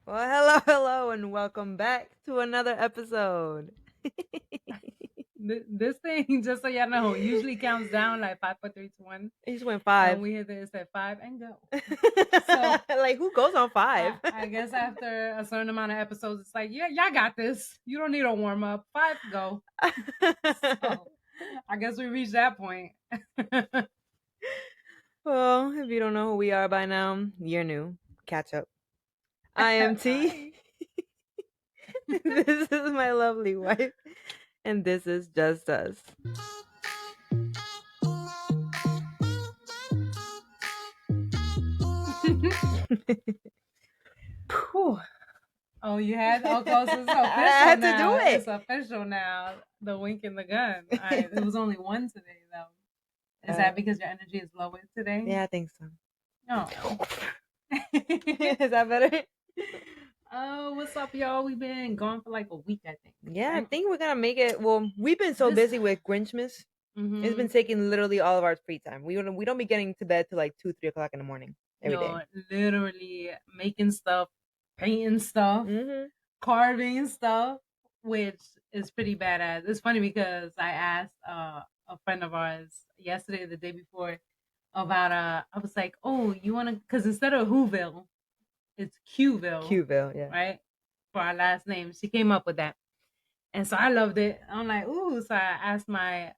Well, hello, hello, and welcome back to another episode. This thing, just so y'all know, usually counts down like 5, 4, 3, 2, 1. You just went And 5. we hit this at 5 and go. So Like, who goes on 5? I guess after a certain amount of episodes, it's like, yeah, y'all got this. You don't need a warm up. 5, go. So I guess we reached that point. Well, if you don't know who we are by now, you're new. Catch up. I am T. Hi. This is my lovely wife, and this is Just Us. Whew. Oh, you had? Okay, so it's I official had to do now. it. It's official now. The wink and the gun. It was only one today, though. Is that because your energy is lower today? Yeah, I think so. Oh. Is that better? Oh, what's up, y'all? We've been gone for like a week, I think. Yeah, I Right? think we're gonna make it. Well, we've been so This. busy with Grinchmas. It's been taking literally all of our free time. We don't be getting to bed till like 2, 3 o'clock in the morning every day. Yo, literally making stuff, painting stuff, Mm-hmm. carving stuff, which is pretty badass. It's funny because I asked a friend of ours yesterday, or the day before, about I was like, oh, you wanna? Because instead of Whoville, it's Qville, Qville, yeah. right? For our last name, she came up with that. And so I loved it. I'm like, ooh. So I asked my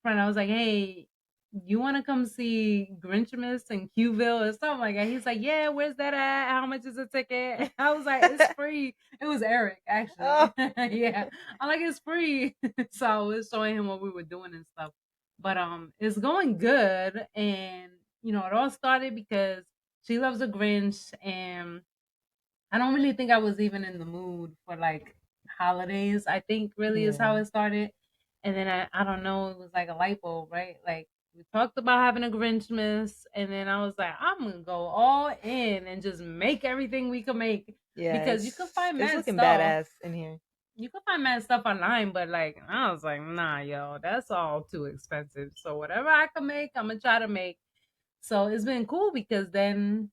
friend, I was like, hey, you want to come see Grinchmas in Qville or something like that? He's like, yeah, where's that at? How much is a ticket? I was like, it's free. It was Eric, actually. Oh. Yeah. I'm like, it's free. So I was showing him what we were doing and stuff. But it's going good. And, it all started because she loves a Grinch, and I don't really think I was even in the mood for like holidays. I think really is how Yeah. it started. And then I don't know, it was like a light bulb, right? Like we talked about having a Grinchmas, and then I was like, I'm gonna go all in and just make everything we could make, Yeah, because you could find it's mad looking stuff. badass in here. You could find mad stuff online, but like I was like, nah, yo, that's all too expensive. So whatever I can make, I'm gonna try to make. So it's been cool because then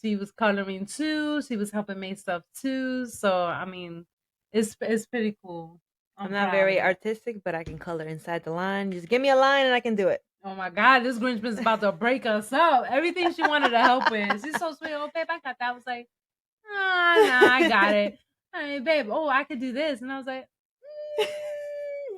she was coloring too. She was helping make stuff too. So I mean, it's pretty cool. I'm I'm not proud of very it. artistic, but I can color inside the line. Just give me a line and I can do it. Oh my God, this Grinchmas is about to break us up. Everything she wanted to help with. She's so sweet. Oh, babe, I got that. I was like, nah, I got it. Hey, babe, oh, I could do this. And I was like,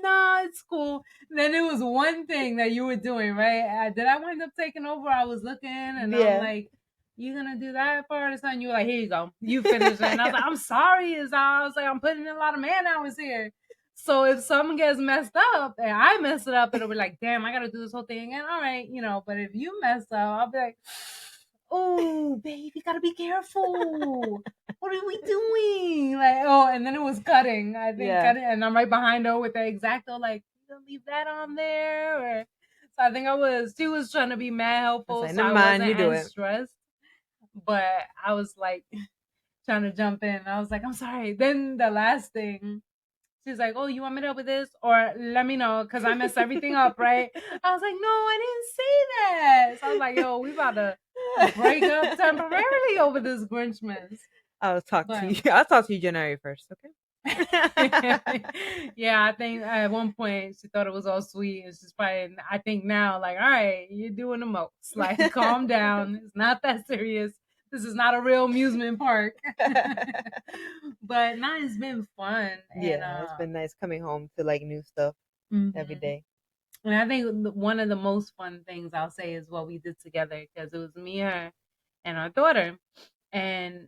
nah, it's cool. Then it was one thing that you were doing, right? Did I wind up taking over? I was looking and I'm Yeah. like, you gonna do that part or something? You were like, here you go. You finished it. And I was like, I'm sorry. I was like, I'm putting in a lot of man hours here. So if something gets messed up and I mess it up, it'll be like, damn, I gotta do this whole thing again. All right, but if you mess up, I'll be like, oh, babe, you gotta be careful. What are we doing? Like, oh, and then it was cutting. I think Yeah. cutting, and I'm right behind her with the exacto, like, you gonna leave that on there? Or so I think she was trying to be mad I was helpful, like, so never I mind, wasn't you do as it. stressed. But I was like trying to jump in. I was like, I'm sorry. Then the last thing, she's like, oh, you want me to help with this? Or let me know, because I messed everything up, right? I was like, no, I didn't say that. So I was like, yo, we about to break up temporarily over this Grinchmas. I'll talk to But you. I'll talk to you January 1st, okay? yeah, I think at one point she thought it was all sweet, and she's probably. I think now, like, all right, you're doing the most. Like, calm down. It's not that serious. This is not a real amusement park. But now it's been fun, and Yeah, it's been nice coming home to like new stuff every mhm. day. And I think one of the most fun things I'll say is what we did together, because it was me, her, and our daughter, and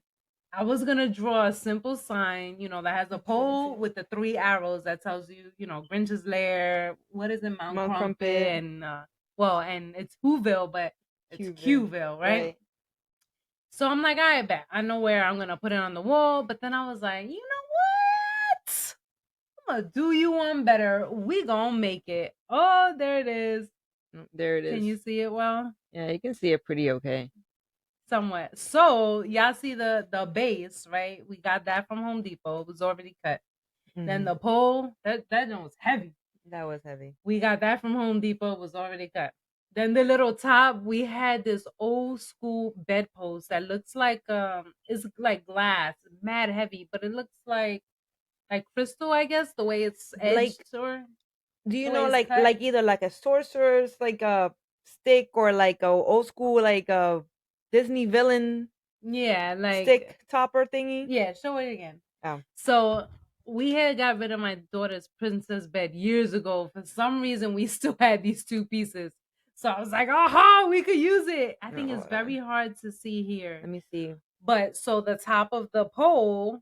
I was gonna draw a simple sign, that has a pole with the 3 arrows that tells you, Grinch's Lair. What is it, Mount Mount Crumpet, Crumpet, and and it's Whoville, but it's Qville, Qville, right? right? So I'm like, all right, bet I know where I'm gonna put it on the wall. But then I was like, you know what? I'm gonna do you one better. We gonna make it. Oh, there it is. There it Can is. you see it well? Yeah, you can see it pretty okay. Somewhat. So y'all see the base, right? We got that from Home Depot. It was already cut. Then Mhm. the pole, that one was heavy. That was heavy. We got that from Home Depot. It was already cut. Then the little top, we had this old school bedpost that looks like it's like glass, mad heavy, but it looks like crystal, I guess, the way it's Like, edged or do you the know way it's cut. like either like a sorcerer's like a stick or like a old school like a Disney villain Yeah, like stick topper thingy? yeah, show it again. Oh, So we had got rid of my daughter's princess bed years ago. For some reason, we still had these two pieces. So I was like, aha, we could use it. I think no, it's very hard to see here. let me see. But so the top of the pole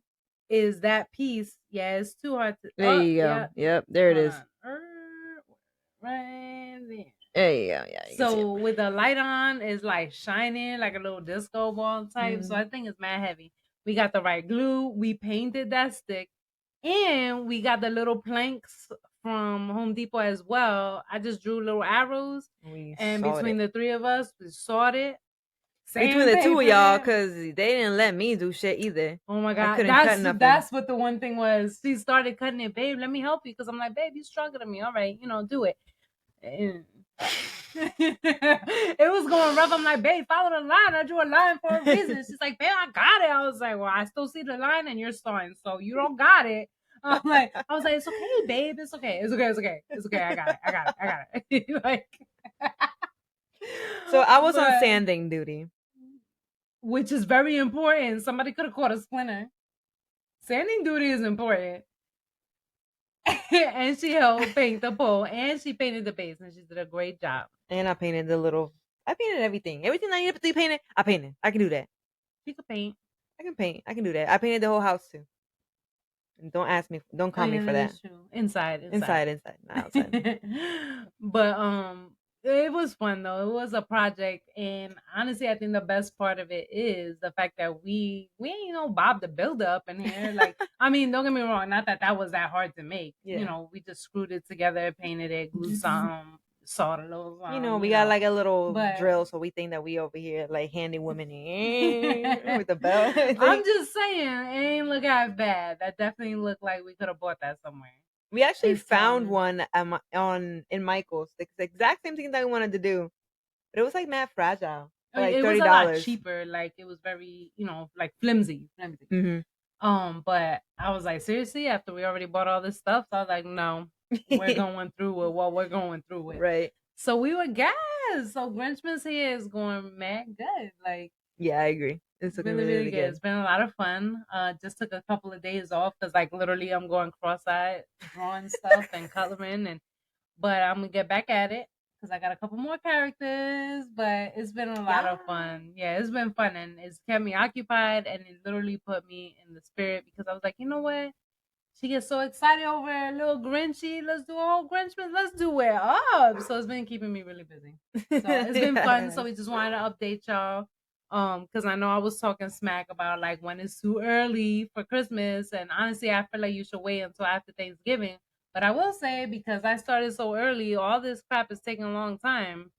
is that piece. Yeah, it's too hard to. There Oh, you go. yeah. Yep, there it Hold is. on. Right there. There you go. Yeah, you can see it. So with the light on, it's like shining like a little disco ball type. So Mhm. I think it's mad heavy. We got the right glue. We painted that stick, and we got the little planks from Home Depot as well. I just drew little arrows, We and sawed between it. the three of us, we sawed it, Between the two of y'all, sandpapered it. cause they didn't let me do shit either. Oh my I god, couldn't cut nothing. that's what the one thing was. She started cutting it, babe. Let me help you, because I'm like, babe, you stronger than me. All right, do it. And it was going rough. I'm like, babe, follow the line. I drew a line for a reason. She's like, babe, I got it. I was like, well, I still see the line and you're sawing, so you don't got it. I was like, it's okay, babe. It's okay. It's okay. It's okay. It's okay. I got it. I got it. I got it. Like, So I was on but sanding duty. which is very important. Somebody could have caught a splinter. Sanding duty is important. And she helped paint the pole, and she painted the base, and she did a great job. And I painted I painted everything. Everything I needed to be painted, I painted. I can do that. She could paint. I can paint. I can do that. I painted the whole house too. And don't ask me. Don't Oh call me yeah, for that that. is true. Inside. Inside, not outside. But it was fun though. It was a project, and honestly, I think the best part of it is the fact that we ain't no Bob the Builder up in here. Like, I mean, don't get me wrong, not that that was that hard to make. Yeah. We just screwed it together, painted it, glued some, sawed a little, We got like a little drill, so we think that we over here like handy women with the belt. I'm just saying, it ain't look as bad. That definitely looked like we could have bought that somewhere. We actually found one in Michael's. The exact same thing that we wanted to do, but it was like mad fragile. For like it was a lot cheaper. Like it was very, like flimsy. But I was like, seriously, after we already bought all this stuff, so I was like, no, we're going through with what we're going through with. Right. So we were gassed. So Grinchmas here is going mad good. Like, yeah, I agree. It's really, really good. It's been a lot of fun. Just took a couple of days off because, like, literally, I'm going cross-eyed, drawing stuff and coloring, but I'm gonna get back at it because I got a couple more characters. But it's been a lot of fun. Yeah, it's been fun, and it's kept me occupied, and it literally put me in the spirit because I was like, you know what? She gets so excited over a little Grinchy. Let's do a whole Grinchmas. Let's do it up. So it's been keeping me really busy. So it's been fun. So we just wanted to update y'all. Because I know I was talking smack about like when it's too early for Christmas. And honestly, I feel like you should wait until after Thanksgiving. But I will say, because I started so early, all this crap is taking a long time.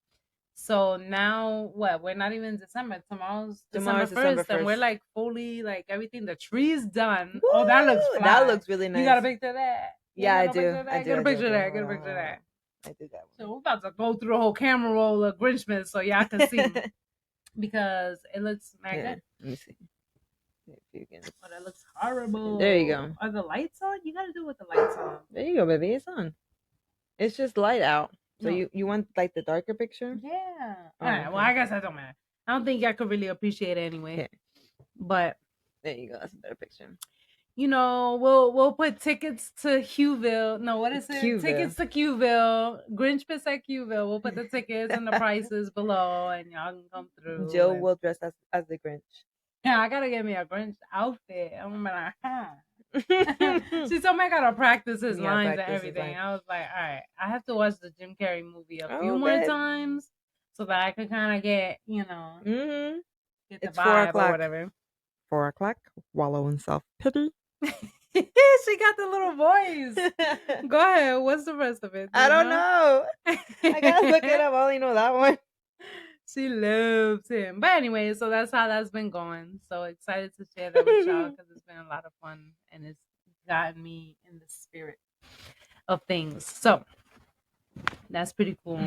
So now what? We're not even December. Tomorrow's December 1st, and we're like fully like everything. The tree's done. Woo! Oh, that looks fly. That looks really nice. You got a picture of that? Yeah, I do. Get a picture of that. Get a picture of that. I do that one. So we're about to go through the whole camera roll of Grinchmas so y'all can see because it looks mad good. Let me see. If you can. Oh, that looks horrible. There you go. Are the lights on? You gotta do it with the lights on. There you go, baby. It's on. It's just light out. So you want like the darker picture? Yeah. All right. Okay. Well, I guess that don't matter. I don't think I could really appreciate it anyway. Yeah. But there you go. That's a better picture. We'll put tickets to Qville. No, what is it? Qville. Tickets to Qville. Grinchmas at Qville. We'll put the tickets and the prices below, and y'all can come through. Jill will dress as the Grinch. Yeah, I gotta get me a Grinch outfit. I'm like, she told me I gotta practice his lines and everything. I was like, all right, I have to watch the Jim Carrey movie a few more times so that I could kind of get, get the vibe or whatever. 4 o'clock. Wallow in self pity. She got the little voice. Go ahead. What's the rest of it? I don't know. I gotta look it up. I only know that one. She loves him. But anyway, so that's how that's been going. So excited to share that with y'all because it's been a lot of fun and it's gotten me in the spirit of things. So that's pretty cool.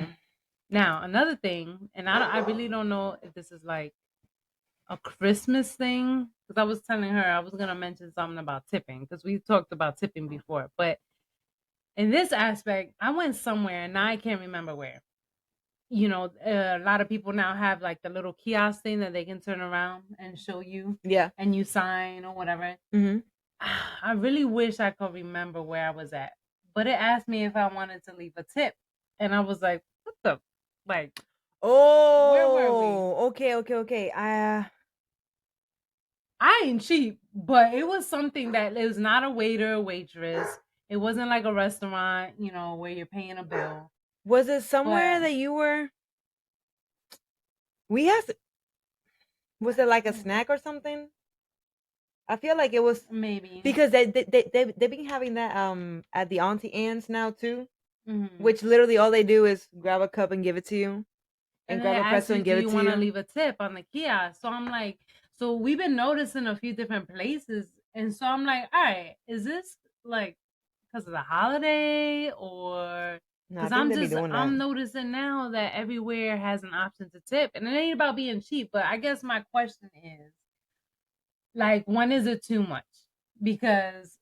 Now, another thing, and I really don't know if this is like a Christmas thing, because I was telling her I was gonna mention something about tipping because we talked about tipping before, but in this aspect, I went somewhere and now I can't remember where. A lot of people now have like the little kiosk thing that they can turn around and show you, Yeah. and you sign or whatever. Mm-hmm. I really wish I could remember where I was at, but it asked me if I wanted to leave a tip, and I was like, "What the like? Where were we? Oh, okay. I ain't cheap, but it was something that it was not a waiter or waitress. It wasn't like a restaurant, where you're paying a bill. Was it somewhere But that you were? We had. Was it like a snack or something? I feel like it was maybe. because they've been having that at the Auntie Anne's now too, Mhm. which literally all they do is grab a cup and give it to you, and And then grab they a ask pretzel you, and do give you it to want to you. leave a tip on the kiosk? So I'm like, so we've been noticing a few different places. And so I'm like, all right, is this like because of the holiday or No, I because think they be doing that. I'm noticing now that everywhere has an option to tip. And it ain't about being cheap, but I guess my question is like, when is it too much? Because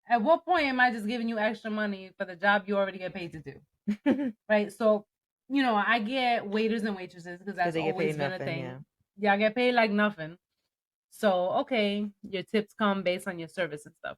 at what point am I just giving you extra money for the job you already get paid to do? Right? So, I get waiters and waitresses because Because that's they get always paid been a nothing. Yeah. thing. Yeah, I get paid like nothing. So, okay, your tips come based on your service and stuff.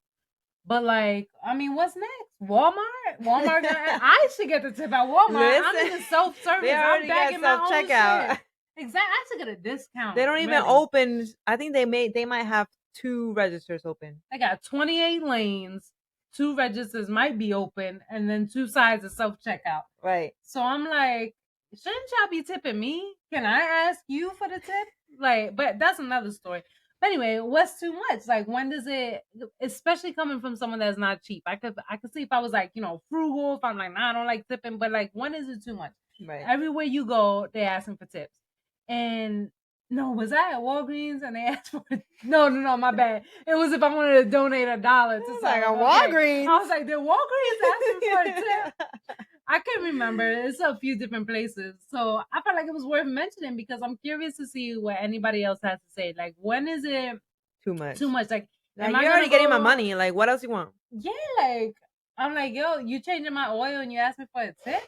But like, I mean, what's next? Walmart? Walmart gonna I should get the tip at Walmart. I'm in Listen, the self-service. they I'm already got bagging my self own shit. checkout. Exactly. I should get a They discount, don't even really. open. I think they might have 2 registers open. They got 28 lanes, 2 registers might be open, and then 2 sides of self-checkout. Right. So I'm like, shouldn't y'all be tipping me? Can I ask you for the tip? Like, but that's another story. But anyway, what's too much? Like, when does it? Especially coming from someone that's not cheap. I could see if I was like, frugal. If I'm like, nah, I don't like tipping. But like, when is it too much? Right. Everywhere you go, they're asking for tips. And no, was I at Walgreens and they asked for no, my bad. It was if I wanted to donate $1 to Like a someone. Okay. Walgreens. I was like, did Walgreens ask me for a tip? I can't remember. It's a few different places. So I felt like it was worth mentioning because I'm curious to see what anybody else has to say. Like, when is it Too much. too much? Like, am I you're already gonna getting my go? money. Like, what else you want? Yeah, like I'm like, yo, you changing my oil and you ask me for a tip?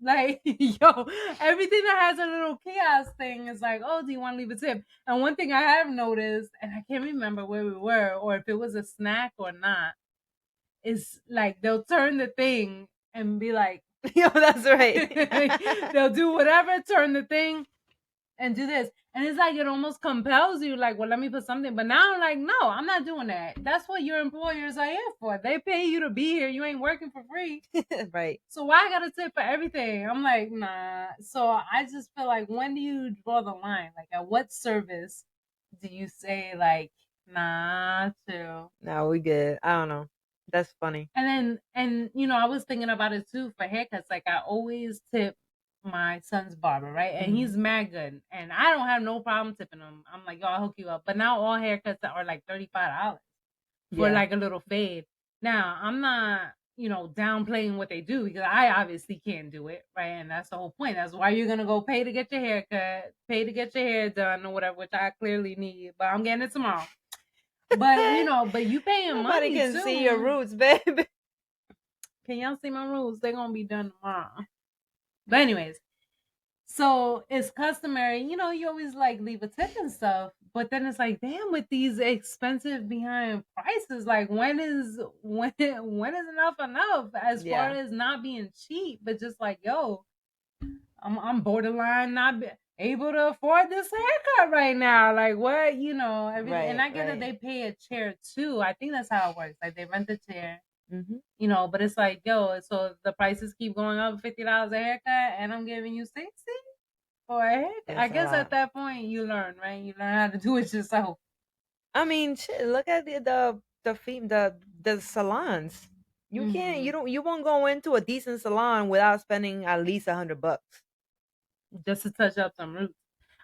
Like, yo, everything that has a little kiosk thing is like, oh, do you want to leave a tip? And one thing I have noticed, and I can't remember where we were or if it was a snack or not, is like they'll turn the thing and be like, Yo, that's right. they'll do whatever, turn the thing and do this. And it's like it almost compels you, like, well, let me put something. But now I'm like, no, I'm not doing that. That's what your employers are here for. They pay you to be here. You ain't working for free. Right. So why I gotta tip for everything? I'm like, nah. So I just feel like, when do you draw the line? Like, at what service do you say like, nah, chill? No, we good. I don't know. That's funny. And I was thinking about it too for haircuts. Like, I always tip my son's barber, right? And he's mad good. And I don't have no problem tipping him. I'm like, yo, I'll hook you up. But now all haircuts are like $35 for Yeah. like a little fade. Now, I'm not, downplaying what they do because I obviously can't do it, right? And that's the whole point. That's why you're gonna go pay to get your hair cut, pay to get your hair done or whatever, which I clearly need, but I'm getting it tomorrow. But but you paying Nobody money can too. see your roots, babe. Can y'all see my rules? They're gonna be done tomorrow. But anyways, so it's customary, you always like leave a tip and stuff, but then it's like, damn, with these expensive behind prices, like when is enough as far Yeah. as not being cheap, but just like, yo, I'm borderline not able to afford this haircut right now. Like, what, everything. And I get that they pay a chair too. I think that's how it works. Like, they rent the chair. But it's like, yo, so the prices keep going up, $50 a haircut, and I'm giving you 60 for a haircut. I guess at that point you learn, right? You learn how to do it yourself. I mean, shit, look at the salons. You can't, you won't go into a decent salon without spending at least $100. Just to touch up some roots.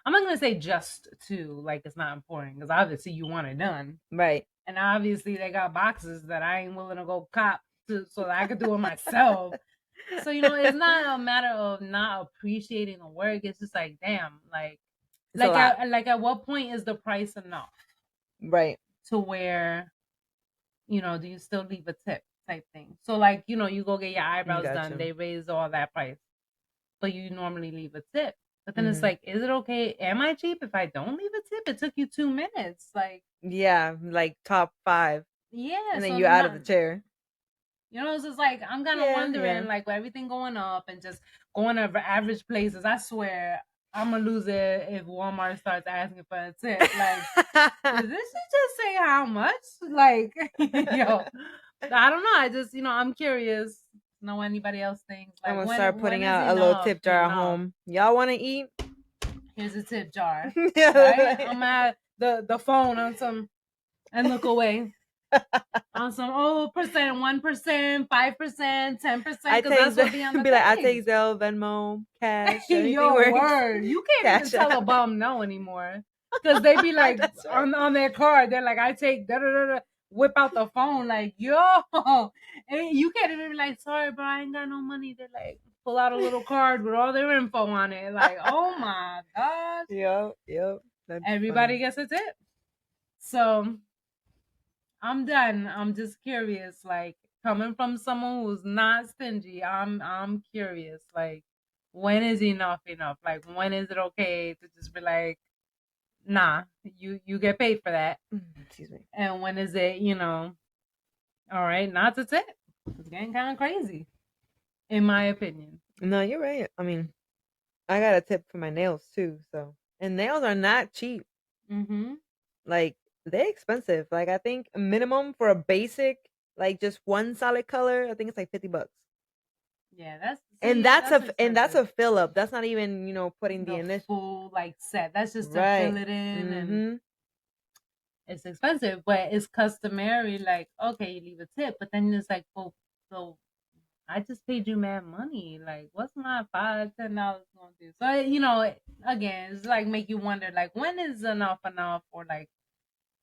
I'm not gonna say just to, like, it's not important because obviously you want it done, Right. and obviously they got boxes that I ain't willing to go cop so that I could do it myself. So it's not a matter of not appreciating the work. It's just like, damn, It's a lot. at what point is the price enough Right. to where do you still leave a tip type thing? So you go get your eyebrows done, Gotcha. they raise all that price, but you normally leave a tip. But then it's Hmm. like, is it okay? Am I cheap if I don't leave a tip? It took you 2 minutes. Like, Yeah, like top 5, yeah. and then So you then out of the chair. it's just like I'm kind of Yeah, wondering, yeah. like, with everything going up and just going to average places. I swear, I'm gonna lose it if Walmart starts asking for a tip. Like, did this shit just say how much? Like, yo, I don't know. I just, I'm curious to know what anybody else thinks. I'm Like, gonna start when putting is out a little enough tip jar at enough? home. Y'all want to eat? Here's a tip jar, right? I'm Yeah. at the phone on some and look away on some 1%, 5%, 10%, I because take that's what be on the be like, I take thing. Zelle, Venmo, cash, anything Yo, works. word. You can't even Cash tell a out. bum no anymore. Cause they be like That's right. on their card, they're like, I take da da da da, whip out the phone, like, yo. And you can't even be like, sorry, bro, I ain't got no money. They're like, pull out a little card with all their info on it. Like, oh my gosh. Yep, yep. That's Everybody funny. gets a tip. So I'm done. I'm just curious. Like, coming from someone who's not stingy, I'm curious. Like, when is enough enough? Like, when is it okay to just be like, nah, you get paid for that? Excuse me. And when is it, all right, not to tip? It's getting kind of crazy, in my opinion. No, you're right. I mean, I got a tip for my nails too. So, and nails are not cheap. Mm-hmm. Like they're expensive. Like I think minimum for a basic, like just one solid color, I think it's like $50. Yeah, that's And see, that's that's a expensive. fill up. That's not even, putting the The initial. full set. That's just to fill Right. it in, and Mhm. it's expensive, but it's customary. Like, okay, you leave a tip, but then it's like, well, so I just paid you mad money. Like, what's my $5, $10 gonna do? So again, it's like make you wonder, like, when is enough, or like,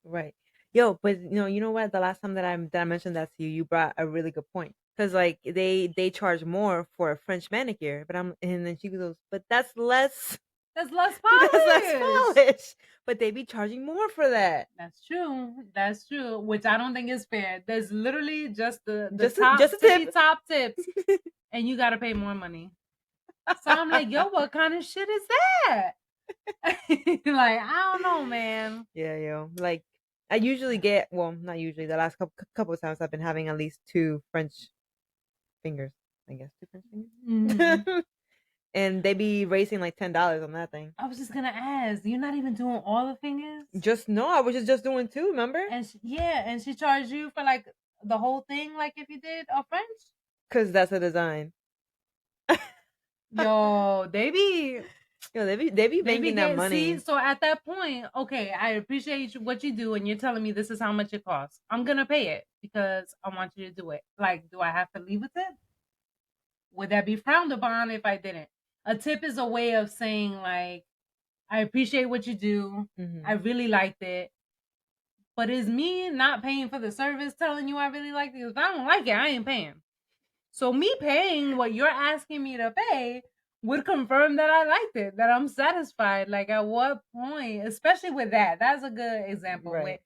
Right. Yo, but you know what? The last time that I mentioned that to you, you brought a really good point. Cause like they charge more for a French manicure, and then she goes, but that's less that's less that's less polish. polish. But they be charging more for that. That's true. That's true. Which I don't think is fair. There's literally just the Just top a tippy tip. top tips, and you got to pay more money. So I'm like, yo, what kind of shit is that? Like, I don't know, man. Yeah, yo. Like I usually get, well, not usually. The last couple of times I've been having at least two French fingers. I guess two French Hmm. fingers. And they be raising like $10 on that thing. I was just gonna ask, you're not even doing all the fingers? Just no, I was just doing two. Remember? And yeah, and she charged you for like the whole thing, like if you did a French. Cause that's a design. Yo, they be Yo, they be making that getting, see. money. So at that point, okay, I appreciate what you do, and you're telling me this is how much it costs. I'm gonna pay it because I want you to do it. Like, do I have to leave a tip? Would that be frowned upon if I didn't? A tip is a way of saying like, I appreciate what you do. I Hmm. really liked it. But is me not paying for the service telling you I really like it? If I don't like it, I ain't paying. So me paying what you're asking me to pay would confirm that I liked it, that I'm satisfied. Like, at what point, especially with that, that's a good example with, Right.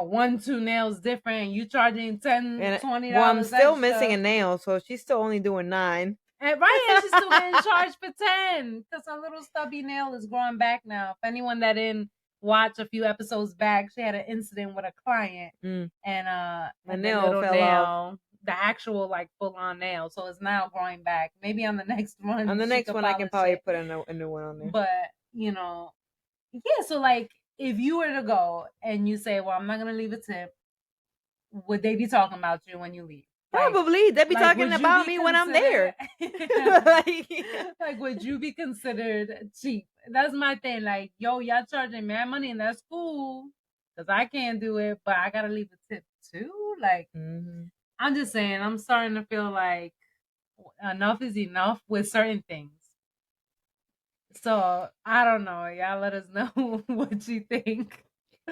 one, two nails different, you charging 10, And $20 well, I'm still missing a extra. nail, so she's still only doing 9. And right, and she's still getting charged for 10 because her little stubby nail is growing back now. If anyone that didn't watch a few episodes back, she had an incident with a client, Mm. and My the nail little fell off. nail, the actual like full on nail, so it's now growing back. Maybe on the next On one the she next could one, I can polish probably it. put a new one on there. But yeah. So like, if you were to go and you say, "Well, I'm not gonna leave a tip," would they be talking about you when you leave? Probably they be talking Would you about be me when I'm considered there. Like, like, would you be considered cheap? That's my thing. Like, yo, y'all charging mad money, and that's cool because I can't do it, but I gotta leave a tip too. Like, mhm. I'm just saying, I'm starting to feel like enough is enough with certain things. So I don't know. Y'all let us know what you think.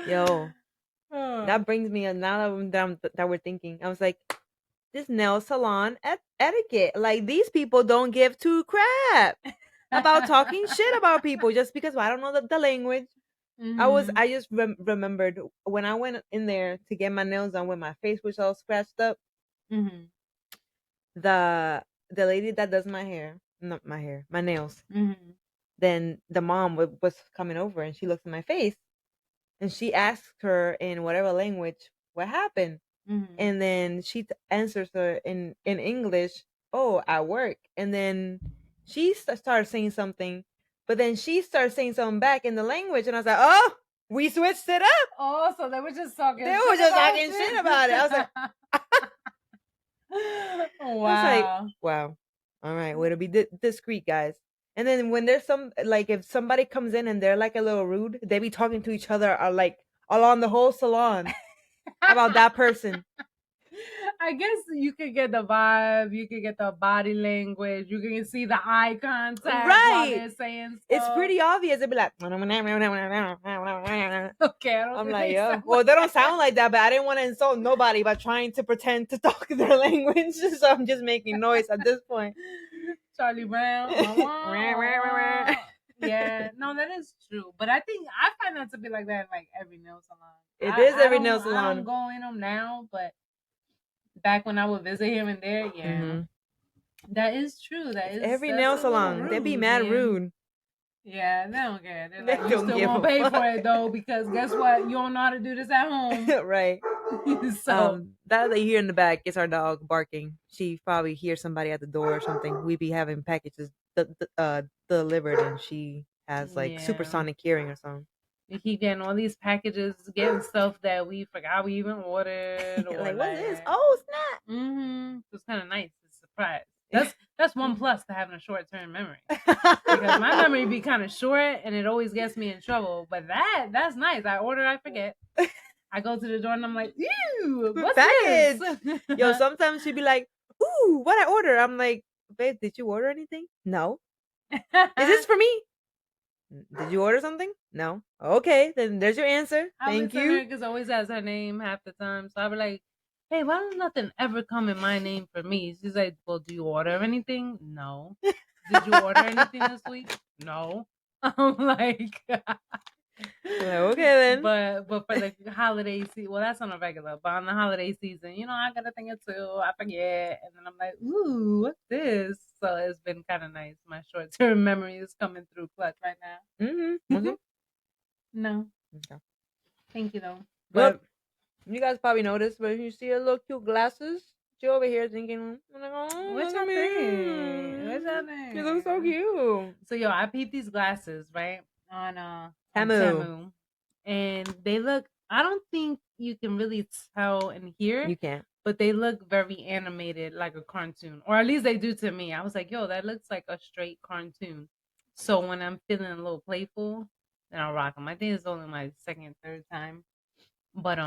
Yo, Oh. that brings me now that we're thinking. I was like, this nail salon etiquette. Like these people don't give two crap about talking shit about people just because I don't know the language. Mhm. I just remembered when I went in there to get my nails done when my face was all scratched up. Mhm. The lady that does my hair, not my hair, my nails. Mhm. Then the mom was coming over and she looks at my face and she asks her in whatever language what happened. Mhm. And then she answers her in English, "Oh, at work." And then she started saying something, but then she started saying something back in the language, and I was like, "Oh, we switched it up." Oh, so they were just talking They were shit just about talking shit about it. you. I was like, Wow. "Wow, all right, way to be discreet, guys." And then when there's some like if somebody comes in and they're like a little rude, they be talking to each other like along the whole salon about that person. I guess you could get the vibe, you could get the body language, you can see the eye contact while Right. they're saying It's stuff. pretty obvious. They'd be like, I'm Okay, I don't think like, they yo. sound Well, like they don't that. sound like that, but I didn't want to insult nobody by trying to pretend to talk their language. So I'm just making noise at this point. Charlie Brown. Wah, wah, wah. Yeah, no, that is true. But I think I find that to be like that in like every nail salon. It is I every don't nail I don't salon. go in them now, but back when I would visit here and there, yeah. Hmm. That is true. It's every That's nail a little salon. They be rude, mad man. rude. Yeah, they don't care. They're They like, you don't still give gonna a pay fuck. for it though, because guess what? You don't know how to do this at home. Right. So That you hear in the back is our dog barking. She probably hears somebody at the door or something. We be having packages delivered, and she has like yeah. supersonic hearing or something. We keep getting all these packages, getting stuff that we forgot we even ordered or Like, what's this? like Oh, snap! It's kind of nice. It's a surprise. That's one plus to having a short term memory. Because my Yeah. memory be kind of short and it always gets me in trouble. But that's nice. I order, I forget. I go to the door and I'm like, ew, what's Package. Yo, this? sometimes she'd be like, "Ooh, what I order?" I'm like, "Babe, did you order anything? No. Is this for me? Did you order something? No. Okay, then there's your answer. I Thank was telling her you." because always has her name half the time. So I be like, hey, why don't nothing ever come in my name for me? She's like, well, do you order anything? No. Did you order anything this week? No. I'm like, I'm like, okay then. but for the holiday season, well, that's on a regular, but on the holiday season, I got a thing or two, I forget, and then I'm like, ooh, what's this? So it's been kind of nice. My short term memory is coming through clutch right now. Mm-hmm. No, Okay. thank you though. Well, But you guys probably noticed, but if you see her little cute glasses, she over here thinking, I'm like, oh, what look at y'all think? What y'all me. You look so think? cute. So yo, I peeped these glasses right on Tamu. Temu, and they look. I don't think you can really tell and hear, You can't. but they look very animated, like a cartoon, or at least they do to me. I was like, yo, that looks like a straight cartoon. So when I'm feeling a little playful, then I'll rock them. I think it's only my second, third time, but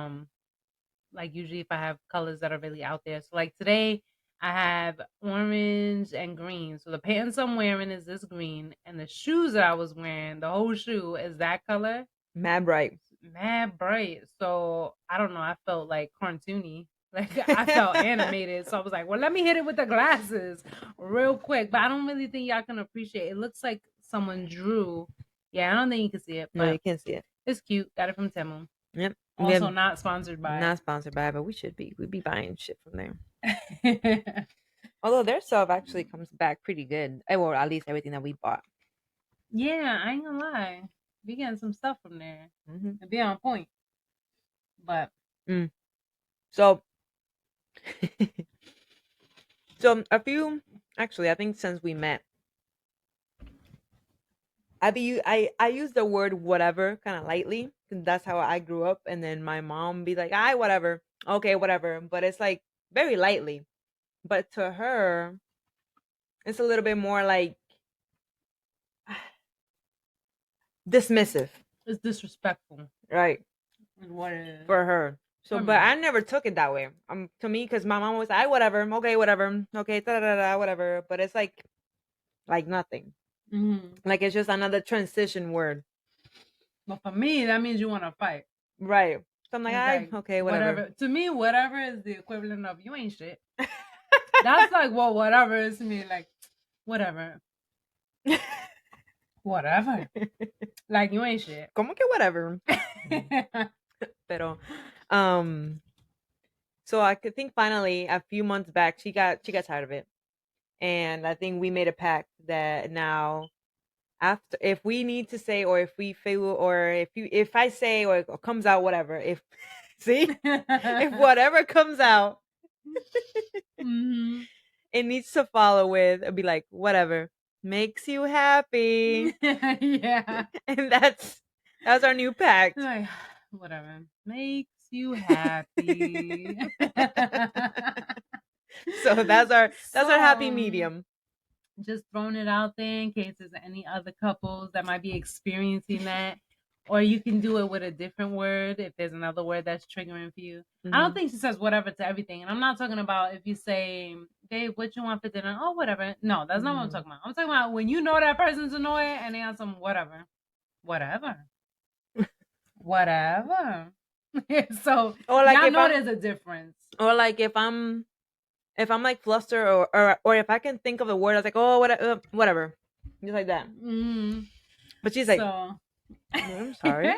like usually if I have colors that are really out there. So like today I have orange and green. So the pants I'm wearing is this green and the shoes that I was wearing, the whole shoe is that color. Mad bright. Mad bright. So I don't know, I felt like cartoony. Like I felt animated. So I was like, well, let me hit it with the glasses real quick. But I don't really think y'all can appreciate it. It looks like someone drew. Yeah, I don't think you can see it, No, but you can't see it. it's cute. Got it from Temu. Yep. We Also have not sponsored by. not sponsored by, but we should be. We'd be buying shit from there. Yeah, Although their stuff actually comes back pretty good. Well, at least everything that we bought. I ain't gonna lie. We getting some stuff from there. Hmm. It be on point. But Mm. So, so a few. Actually, I think since we met, I use the word whatever kind of lightly 'cause that's how I grew up, and then my mom be like, "I whatever, okay, whatever," but it's like very lightly. But to her, it's a little bit more like dismissive, it's disrespectful. right? Is what it is. For her. So, For but me. I never took it that way. To me, because my mom was, I whatever, okay, whatever, okay, da da da, whatever. But it's like nothing. Hmm. Like it's just another transition word, But for me, that means you want to fight. right? So I'm like, It's like okay, whatever. whatever. To me, whatever is the equivalent of you ain't shit. That's like what whatever is to me. Like whatever, whatever. Like you ain't shit. Como que whatever. Pero, so I could think finally a few months back she got tired of it, and I think we made a pact that now after if we need to say or if we feel or if I say or it comes out whatever if see if whatever comes out Mm-hmm. it needs to follow with be like whatever makes you happy Yeah. and that's our new pact. Like, whatever makes you happy. So that's our happy So medium. just throwing it out there in case there's any other couples that might be experiencing that. Or you can do it with a different word if there's another word that's triggering for you. I don't Mhm. think she says whatever to everything. And I'm not talking about if you say, Babe, what you want for dinner? Oh, whatever. No, that's not what I'm talking about. I'm talking about when you know that person's annoyed and they have some whatever. Whatever. Whatever. So Or like y'all if know I'm there's a difference. or like if I'm like flustered or if I can think of the word I was like oh whatever just like that. Mm. But she's like So "No, I'm sorry."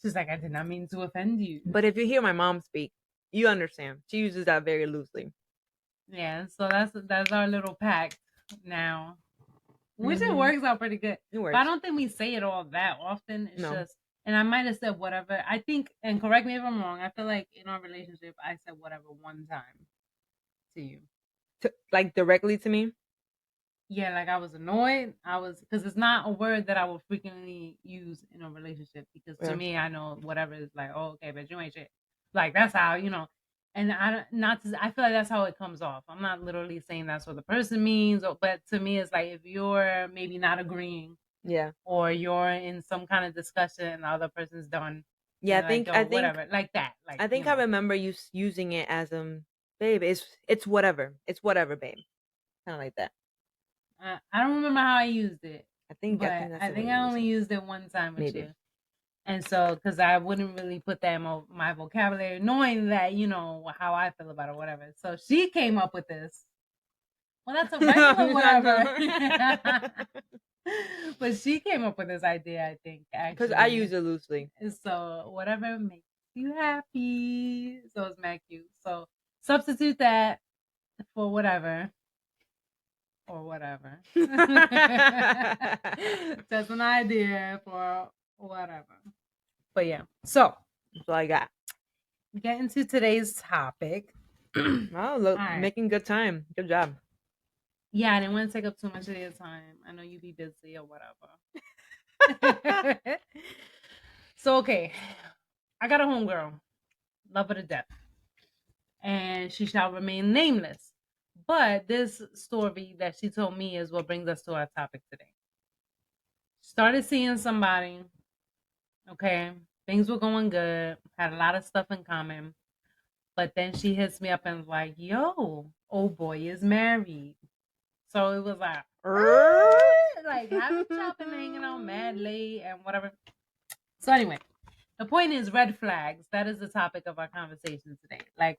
she's like, I did not mean to offend you. But if you hear my mom speak, you understand. She uses that very loosely. Yeah, so that's our little pact now. Which it Mhm. works out pretty good. It But I works. don't think we say it all that often. It's No. just and I might have said whatever. I think and correct me if I'm wrong, I feel like in our relationship I said whatever one time to you. Like directly to me? Yeah, like I was annoyed. I was because it's not a word that I will frequently use in a relationship. Because to Yeah. me, I know whatever is like, oh, okay, but you ain't shit. Like that's how And I don't- not to. I feel like that's how it comes off. I'm not literally saying that's what the person means, but to me, it's like if you're maybe not agreeing Yeah. or you're in some kind of discussion and the other person's done, and Yeah, I you're like, think yo, I think whatever, like that, like I think I remember you using it as babe, it's whatever. It's whatever, babe. Kind of like that. I don't remember how I used it, I think but that's I the way think you I use only it. used it one time with Maybe. you. And so, because I wouldn't really put that in my vocabulary, knowing that, how I feel about it, whatever. So she came up with this. Well, that's a regular whatever. But she came up with this idea, I think, Cuz I actually. use it loosely. So, whatever makes you happy. So, it's mad cute. So, substitute that for whatever or whatever. Just an idea for whatever. But yeah. So, That's all I got. get into today's topic. Wow, All look, right. making good time. Good job. Yeah, I didn't want to take up too much of your time. I know you be busy or whatever. So okay, I got a homegirl, love her to death, and she shall remain nameless. But this story that she told me is what brings us to our topic today. Started seeing somebody, okay, things were going good, had a lot of stuff in common, but then she hits me up and was like, "Yo, old boy is married." So it was like, like having chopping, hanging out mad late and whatever. So anyway, the point is red flags. That is the topic of our conversation today. Like,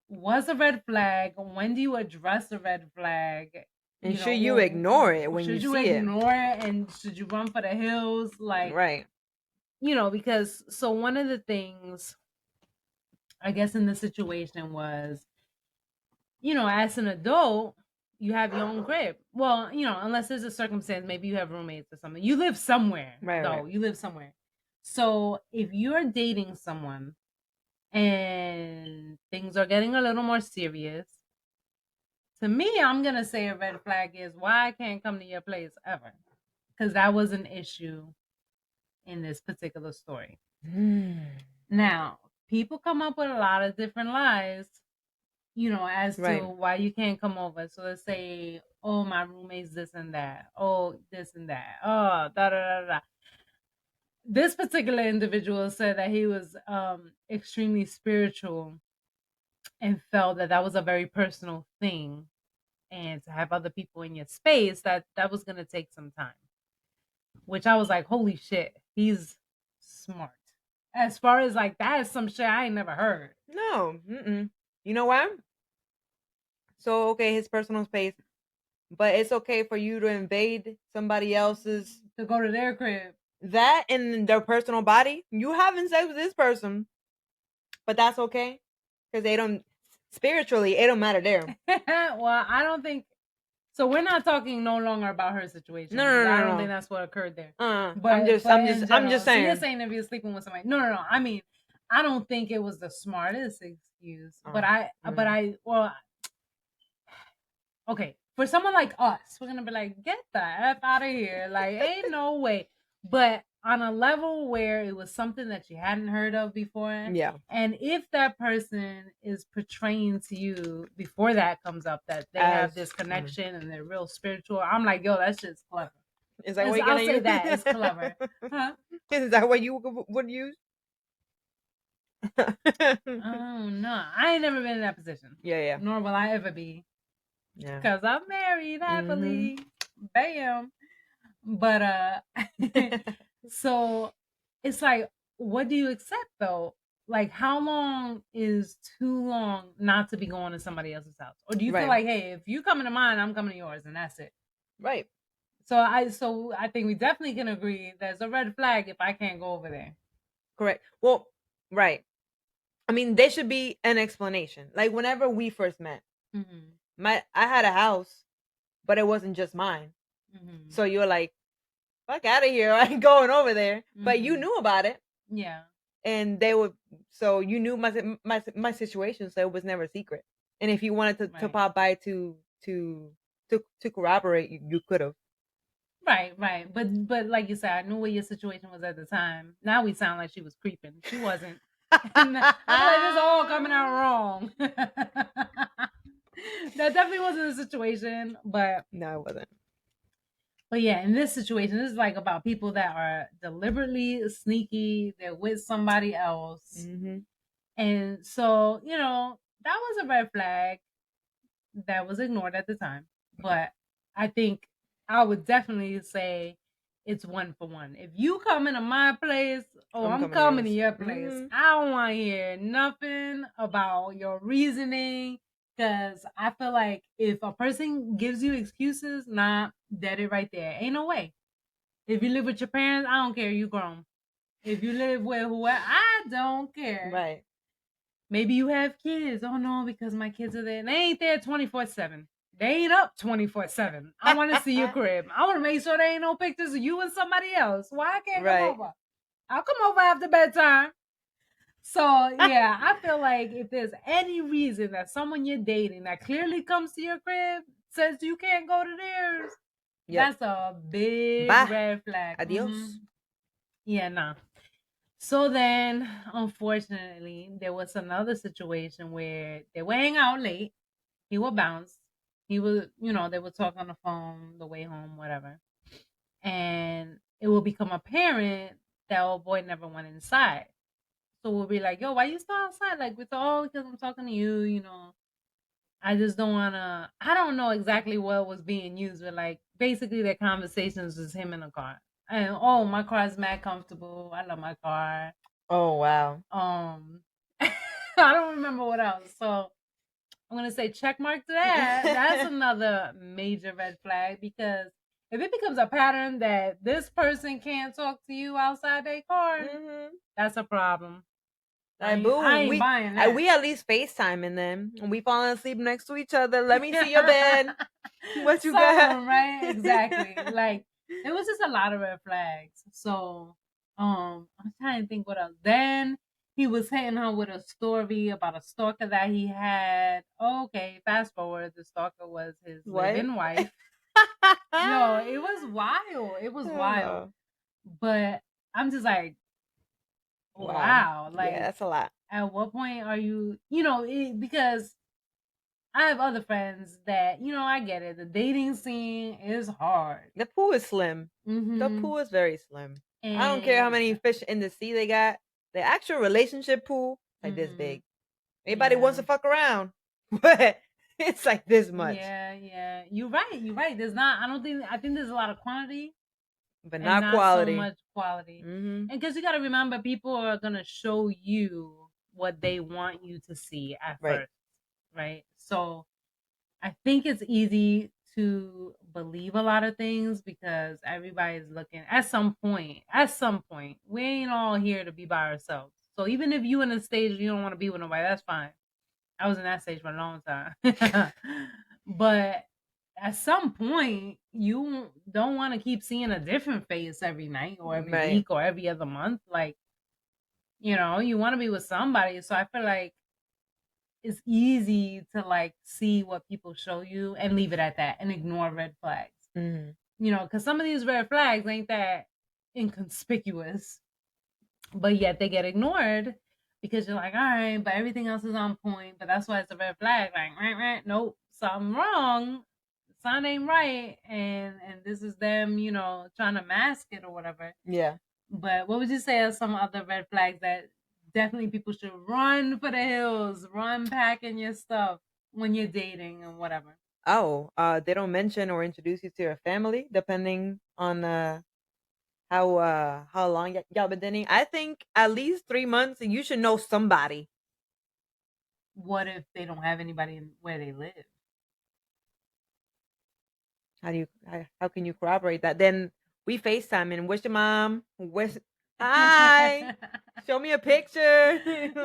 what's a red flag? When do you address a red flag? And should you ignore it when you Should you see it? ignore it and should you run for the hills? Like, Right. because so one of the things I guess in the situation was, as an adult, you have your own crib. Well, unless there's a circumstance, maybe you have roommates or something. You live somewhere, Right, though. right. You live somewhere. So if you're dating someone and things are getting a little more serious, to me, I'm gonna say a red flag is why I can't come to your place ever, because that was an issue in this particular story. Now, people come up with a lot of different lies, as to Right. why you can't come over. So let's say, oh, my roommate's this and that. Oh, this and that. Oh, da da da da. This particular individual said that he was extremely spiritual and felt that that was a very personal thing, and to have other people in your space, that was going to take some time. Which I was like, holy shit, he's smart as far as like that is some shit I ain't never heard. No. Mm-mm. You know why? So okay, his personal space, but it's okay for you to invade somebody else's To go to their crib. that in their personal body. You having sex with this person, but that's okay because they don't spiritually. It don't matter there. Well, I don't think so. We're not talking no longer about her situation No, no, because no, I no, don't think no. that's what occurred there. I'm just, But I'm just, in I'm just general, so you're saying. saying if you're sleeping with somebody, no. I mean, I don't think it was the smartest excuse, but well, okay, for someone like us, we're gonna be like, get the f out of here, like, ain't no way. But on a level where it was something that you hadn't heard of before, Yeah. and if that person is portraying to you before that comes up that they have As this connection and they're real spiritual, I'm like, yo, that's just clever. is that what you're I'll gonna say use? that it's clever, huh? Is that what you would use? Oh no, I ain't never been in that position. Yeah, yeah, Nor will I ever be, yeah. because I'm married Mm-hmm. happily. Bam. But so it's like, what do you accept though? Like, how long is too long not to be going to somebody else's house? Or do you feel Right, like, hey, if you coming to mine, I'm coming to yours, and that's it? right, So I think we definitely can agree there's a red flag if I can't go over there. correct. Well, right. I mean, there should be an explanation. Like whenever we first met, Mm-hmm. I had a house, but it wasn't just mine. Mm-hmm. So you're like, fuck out of here! I ain't going over there. But you Mm-hmm. knew about it, Yeah. and they would. So you knew my situation, so it was never a secret. And if you wanted to Right. pop by to corroborate, you could have. Right. But like you said, I knew what your situation was at the time. Now we sound like she was creeping. She wasn't. And I feel like this is all coming out wrong. That definitely wasn't the situation, No, it wasn't. but yeah, in this situation, this is like about people that are deliberately sneaky. They're with somebody else, Mm-hmm. and so that was a red flag that was ignored at the time. But I think I would definitely say it's one for one. If you come into my place, oh, I'm I'm coming to coming to yours. your place. Mm-hmm. I don't want to hear nothing about your reasoning because I feel like if a person gives you excuses, nah, dead it right there. Ain't no way. If you live with your parents, I don't care. You grown. If you live with whoever, I don't care. Right. Maybe you have kids. Oh no, because my kids are there. They ain't there 24/7. They ain't up 24/7. I want to see your crib. I want to make sure there ain't no pictures of you and somebody else. Why I can't come Right. over? I'll come over after bedtime. So yeah, I feel like if there's any reason that someone you're dating that clearly comes to your crib says you can't go to theirs, Yep. that's a big Bye. red flag. Adios. Yeah, nah. So then, unfortunately, there was another situation where they were hanging out late. He would bounce. He was, they would talk on the phone the way home, whatever. And it will become apparent that old boy never went inside. So we'll be like, yo, why you still outside? Like, with all, because I'm talking to you. I just don't want to, I don't know exactly what was being used, but like, basically, their conversations was him in the car. And, oh, my car is mad comfortable. I love my car. Oh wow. I don't remember what else. So I'm gonna say check mark to that. That's another major red flag because if it becomes a pattern that this person can't talk to you outside their car, Mm-hmm. that's a problem. Like, I boo, ain't buying that. we at least FaceTiming them and we falling asleep next to each other. Let me see your bed. What you got? Something, right? Exactly. Like it was just a lot of red flags. So I'm trying to think what else. Then he was hitting her with a story about a stalker that he had. Okay, fast forward, the stalker was his What? live-in wife. Yo, it was wild. It was wild. Oh, But I'm just like, wow. wow. Yeah, Like, that's a lot. at what point are you, because I have other friends that, I get it. The dating scene is hard. The pool is slim. The Mm-hmm. pool is very slim. I don't care how And many fish in the sea they got. The actual relationship pool like this mm-hmm. big. Anybody wants Yeah. to fuck around, but it's like this much. Yeah. You're right. There's not, I don't think, I think there's a lot of quantity, but and not not so quality. much quality. Mm-hmm. And because you got to remember, people are gonna show you what they want you to see at Right. first, right? So I think it's easy to believe a lot of things because everybody's looking at some point. At some point, we ain't all here to be by ourselves. So even if you in a stage you don't want to be with nobody, that's fine. I was in that stage for a long time. But at some point, you don't want to keep seeing a different face every night or every Right. week or every other month. Like, you want to be with somebody. So I feel like it's easy to like see what people show you and leave it at that and ignore red flags. Mm-hmm. Because some of these red flags ain't that inconspicuous, but yet they get ignored because you're like, all right, but everything else is on point. But that's why it's a red flag. Like, nope, something wrong. Something ain't right, and this is them, trying to mask it or whatever. Yeah. But what would you say are some other red flags that definitely people should run for the hills, run packing your stuff when you're dating and whatever? Oh, they don't mention or introduce you to your family, depending on how long y'all been dating. I think at least 3 months. You should know somebody. What if they don't have anybody where they live? How can you corroborate that? Then we FaceTime and where's your mom? Where's hi? Show me a picture.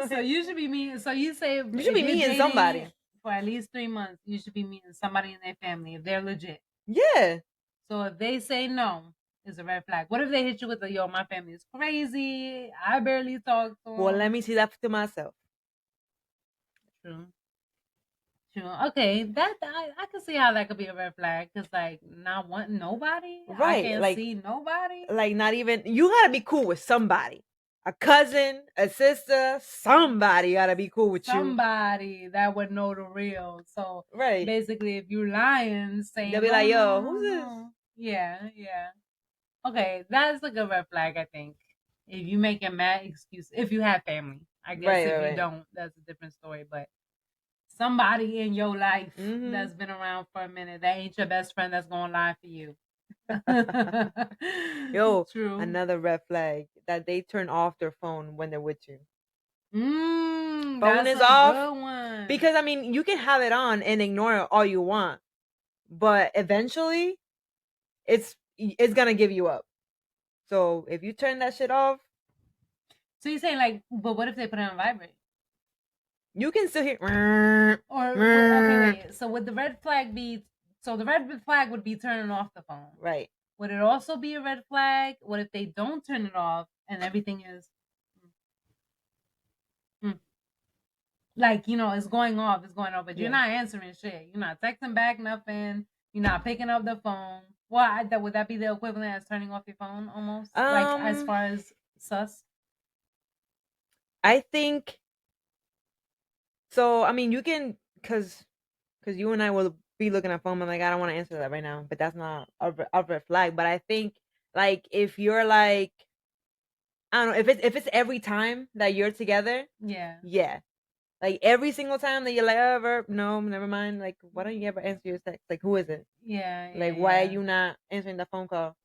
So you should be meeting. So you say You should if be you're meeting dating somebody. for at least 3 months, you should be meeting somebody in their family if they're legit. Yeah. So if they say no, it's a red flag. What if they hit you with a yo, my family is crazy. I barely talk to Well, let them. me see that to myself. True. True. Okay, that I can see how that could be a red flag because like not wanting nobody. I Right. can't see nobody. Like not even you gotta be cool with somebody. A cousin, a sister, somebody gotta be cool with you. Somebody that would know the real. So Right. basically, if you're lying, They'll saying be no, like, no, yo, who's no, this? no. Yeah, yeah. Okay, that's like a red flag, I think. If you make a mad excuse, if you have family, I guess Right, if right, you right. don't, that's a different story. But somebody in your life Mm-hmm. that's been around for a minute, that ain't your best friend that's gonna lie for you. Yo, True. another red flag that they turn off their phone when they're with you. Phone That's is a off good one. because I mean you can have it on and ignore it all you want, but eventually it's gonna give you up. So if you turn that shit off, So you're saying like, but what if they put it on vibrate? you can still hear. Or okay, wait. So would the red flag be? So the red flag would be turning off the phone. Right. Would it also be a red flag? What if they don't turn it off and everything is mm, like it's going off, but you're Yeah. not answering shit. You're not texting back nothing. You're not picking up the phone. Well, that would that be the equivalent as turning off your phone almost? Like as Um, far as sus? I think so. I mean, you can because you and I will be looking at phone. I'm like, I don't want to answer that right now, but that's not a red flag. But I think like if you're like I don't know if it's every time that you're together, Yeah. yeah, like every single time that you're like, oh, no, never mind. Like, why don't you ever answer your text? Like, who is it? Yeah, Like, yeah, why are yeah. you not answering the phone call?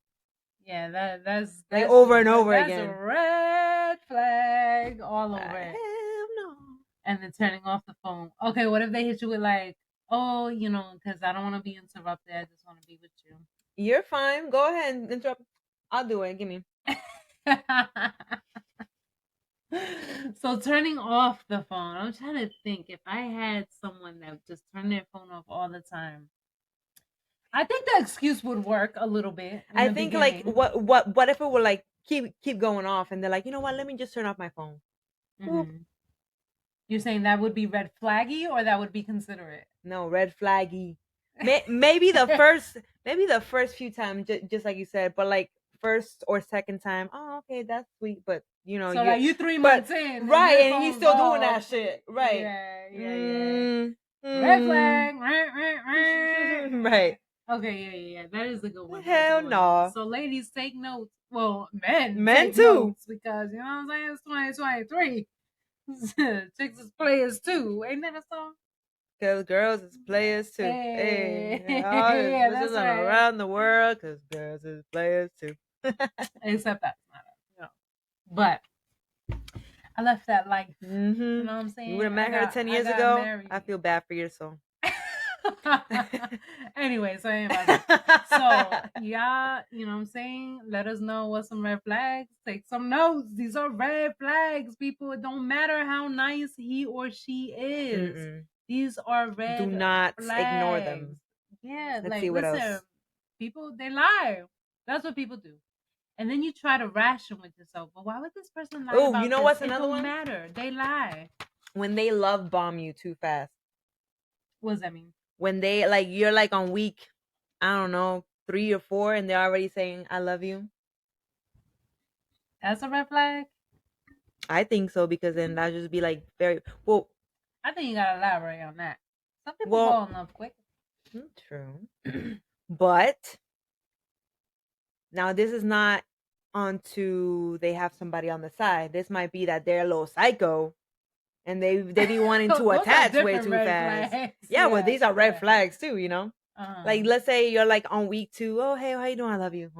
Yeah, that's Like that's over and over that's a again. red flag all over it. Hell no. And then turning off the phone. Okay, what if they hit you with like, oh, because I don't want to be interrupted. I just want to be with you. You're fine. Go ahead and interrupt. I'll do it. Give me. So turning off the phone. I'm trying to think if I had someone that just turned their phone off all the time. I think the excuse would work a little bit in I the think like beginning. what if it would like keep going off and they're like, you know what? Let me just turn off my phone. Boop. Hmm. You're saying that would be red flaggy or that would be considerate? No, red flaggy. Maybe the first few times, just like you said, but like first or second time, oh okay, that's sweet. But So you like you 3 but months in and right, your and he's phone's still doing that off. shit. Right. Yeah, yeah, yeah. Mm, Red mm. flag. Right. Okay, yeah, yeah, yeah. That is a good one. That's a Hell good one. no. So ladies, take notes. Well, men Men take too. notes because you know what I'm saying. It's 2023. Chicks is players too. Ain't that a song? Cause girls is players too. Hey, Hey, all yeah, that's listen right. around the world. Cause girls is players too. Except that's not but I left that life. You Mm-hmm. know what I'm You would saying? have met her 10 I years got ago. I married. feel bad for your soul. Anyway, so ain't about that. So yeah, you know what I'm saying? Let us know what's some red flags. Take some notes. These are red flags, people. It don't matter how nice he or she is. Mm-mm. These are Do red not ignore flags. them. Yeah, Let's like see what listen, else. people they lie. That's what people do. And then you try to ration with yourself. But why would this person lie Oh, you about know this? what's It another don't one? matter. They lie. When they love bomb you too fast. What does that mean? When they like you're like on week, I don't know, 3 or 4, and they're already saying I love you. That's a red flag. I think so because then that just be like very well. I think you gotta elaborate on that. Some people Well, fall in love quick. true, but now this is not onto they have somebody on the side. This might be that they're a little psycho and they be wanting to Those are attach way different too red fast. flags. Yeah, well, these are red Yeah. flags too, you know. Like, Uh-huh. let's say you're like on week 2. Oh, hey, how you doing? I love you.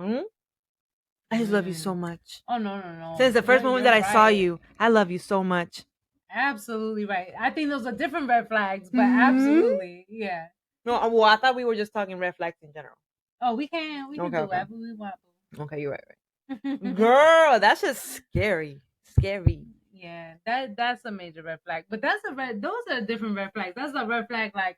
I just love you so much. Oh no. Since the first moment You're that I saw right. you, I love you so much. Absolutely right. I think those are different red flags, but Hmm. absolutely, yeah. No, well, I thought we were just talking red flags in general. Oh, we can Okay, do okay, whatever we want. okay. You're right. Girl, that's just scary. Scary. Yeah, that's a major red flag. But that's a red. Those are different red flags. That's a red flag like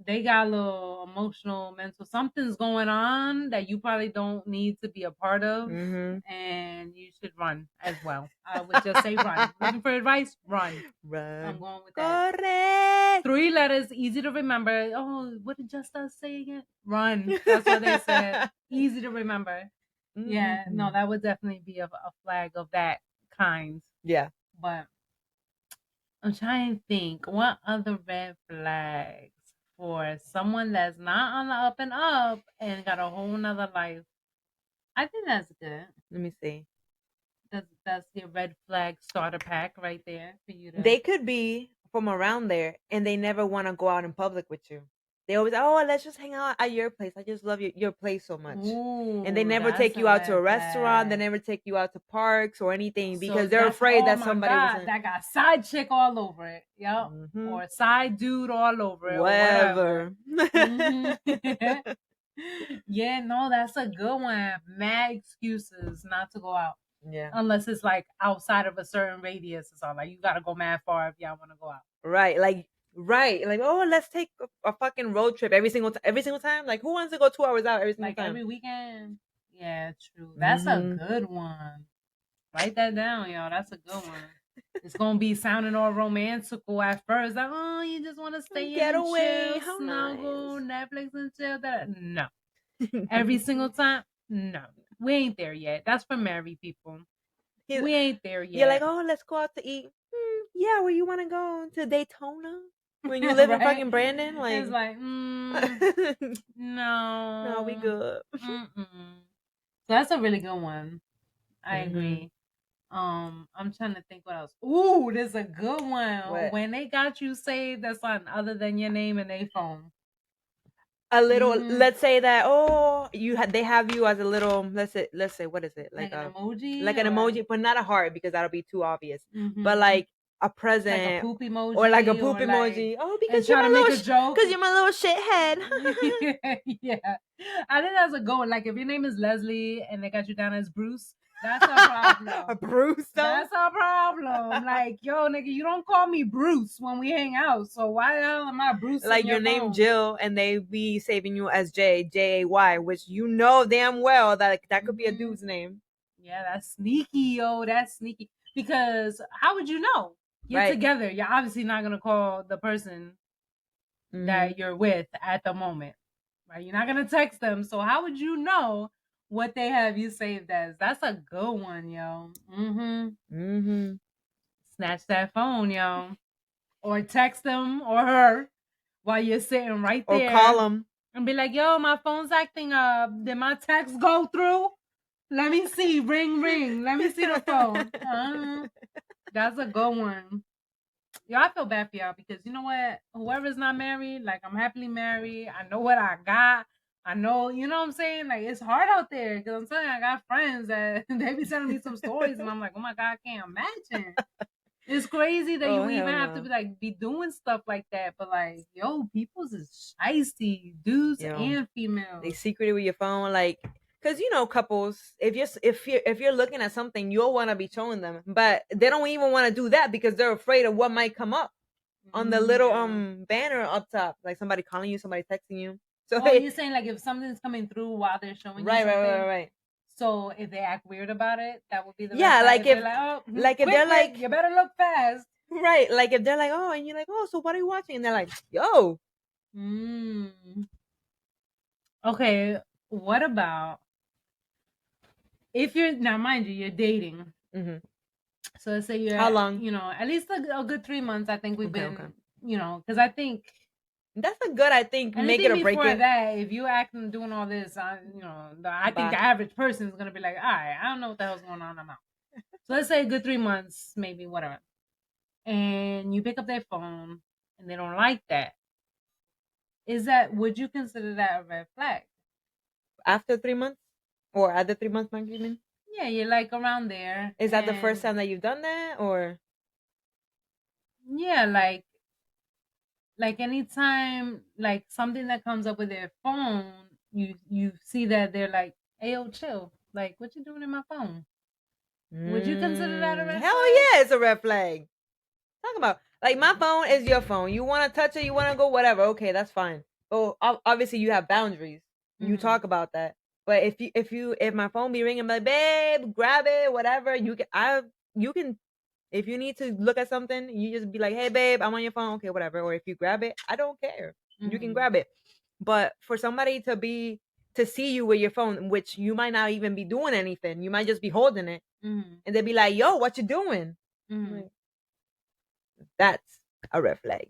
they got a little emotional, mental. Something's going on that you probably don't need to be a part of, and you should run as well. I would just say run. Looking for advice? Run. Run. I'm going with that. Correct. 3 letters, easy to remember. Oh, what did JusT say again? Run. That's what they said. Easy to remember. Yeah, no, that would definitely be a flag of that kind. Yeah. But I'm trying to think what other red flags for someone that's not on the up and up and got a whole nother life. I think that's good. Let me see. That's your red flag starter pack right there for you to. They could be from around there and they never want to go out in public with you. They always, oh, let's just hang out at your place. I just love your place so much. And they Ooh, never that's take a you out to a red restaurant. They flag. never take you out to parks or anything So because they're that's afraid oh that my somebody was god, that got side chick all over it. Yep. Or side dude all over it or whatever. whatever. Yeah, no, that's a good one. Mad excuses not to go out. Yeah. Unless it's like outside of a certain radius or something. Like you gotta go mad far if y'all wanna go out. Right. Like, oh, let's take a fucking road trip every single time. Like, who wants to go 2 hours out every single Like time? every weekend. Yeah, true. That's a good one. Write that down, y'all. That's a good one. It's gonna be sounding all romantical at first. Like, oh, you just want to stay Get in and away. chill, How snuggle, nice. Netflix and chill. That no, every single time. No, we ain't there yet. That's for married people. We ain't there You're like, yet. oh, let's go out to eat. Yeah, where you want to go? To Daytona? When you live in Right? fucking Brandon? Like, It's like, no, we no. good. So that's a really good one. I Mhm. agree. I'm trying to think what else. Ooh, there's a good one. What? When they got you saved as something other than your name and their phone. A little. Mhm. Let's say that. Oh, they have you as a little. Let's say what is it? Like an Like emoji an or emoji, but not a heart because that'll be too obvious. But Mhm. like a like a present poop or like a emoji poop or like emoji. Oh, and because you're try my to make little a joke. because you're my little shithead. Yeah. I think that's a good one. Like if your name is Leslie and they got you down as Bruce, that's a problem. Bruce though. That's a problem. Like, yo, nigga, you don't call me Bruce when we hang out. So why the hell am I Bruce Like in your your name phone? Jill and they be saving you as Jay, which you know damn well that could be a dude's name. Yeah, that's sneaky, yo. That's sneaky. Because how would you know? You're Right. together. You're obviously not gonna call the person that you're with at the moment. Right? You're not gonna text them. So how would you know what they have you saved as? That's a good one, yo. Snatch that phone, yo. Or text them or her while you're sitting right Or there call them. and be like, yo, my phone's acting up. Did my text go through? Let me see. Ring, ring. Let me see the phone. That's a good one. Yo, I feel bad for y'all because you know what? Whoever's not married, like I'm happily married. I know what I got. I know, you know what I'm saying? Like, it's hard out there because I'm telling you, I got friends that they be sending me some stories, and I'm like, oh my God, I can't imagine. It's crazy that Oh you even hell have to no. be like be doing stuff like that. But like, yo, people's is shiesty, dudes You know, and they females. secreted with your phone, like, cause you know, couples, if you're looking at something, you'll want to be showing them, but they don't even want to do that because they're afraid of what might come up on the little Yeah. banner up top, like somebody calling you, somebody texting you. So Oh, you're saying like if something's coming through while they're showing you right, right, right, something, right. so if they act weird about it, that would be the red Yeah, flag. If they're like, oh, like if quick, they're quick, like you better look fast. right, like if they're like, oh, and you're like, oh, so what are you watching? And they're like, yo, Mm. Okay, what about if you're now, mind you, you're dating. hmm So let's say you're, how long? at least a good 3 months. I think we've Okay, okay. been, because I think That's a good, I think, make it anything or break before it. that, if you acting doing all this, I think Bye. the average person is gonna be like, all right, I don't know what the hell's going on. I'm out. So let's say a good 3 months, maybe whatever, and you pick up their phone and they don't like that. Would you consider that a red flag? After 3 months, or at the 3 month mark, you mean? Yeah, you're like around there, Is that the first and time that you've done that, or? yeah, like anytime like something that comes up with their phone, you see that they're like, "Hey, yo, chill! Like, what you doing in my phone?" Would you consider that a red Hell flag? yeah, it's a red flag. Talk about like my phone is your phone. You want to touch it, you want to go whatever. Okay, that's fine. But obviously you have boundaries. You Mm-hmm. talk about that. But if my phone be ringing, I'm like, babe, grab it, whatever. You can if you need to look at something, you just be like, hey babe, I'm on your phone. Okay, whatever. Or if you grab it, I don't care. You can Mm-hmm. grab it. But for somebody to see you with your phone, which you might not even be doing anything, you might just be holding it, Mm-hmm. and they be like, yo, what you doing? I'm Mm-hmm. like, that's a red flag.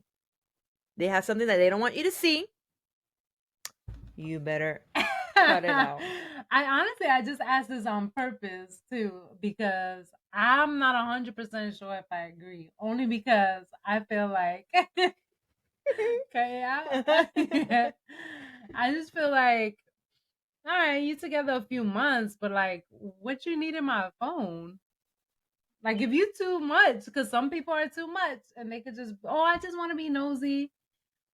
They have something that they don't want you to see. You better cut it out. I just asked this on purpose too because I'm not 100% sure if I agree. Only because I feel like okay, I just feel like all right, you together a few months, but like, what you need in my phone? Like, if you too much, because some people are too much, and they could just, oh, I just want to be nosy.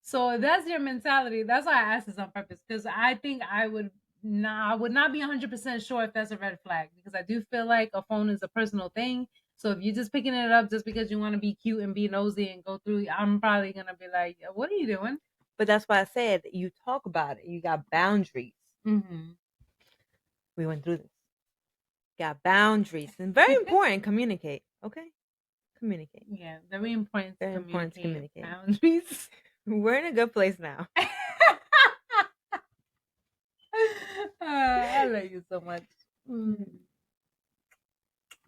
So if that's your mentality, that's why I asked this on purpose, because I think I would not be 100% sure if that's a red flag, because I do feel like a phone is a personal thing. So if you're just picking it up just because you want to be cute and be nosy and go through, I'm probably gonna be like, what are you doing? But that's why I said you talk about it. You got boundaries. Mm-hmm. We went through this. Got boundaries. And very important, communicate. Okay? Communicate. Yeah, very important to Very important to communicate communicate. boundaries. We're in a good place now. I love you so much. Mm.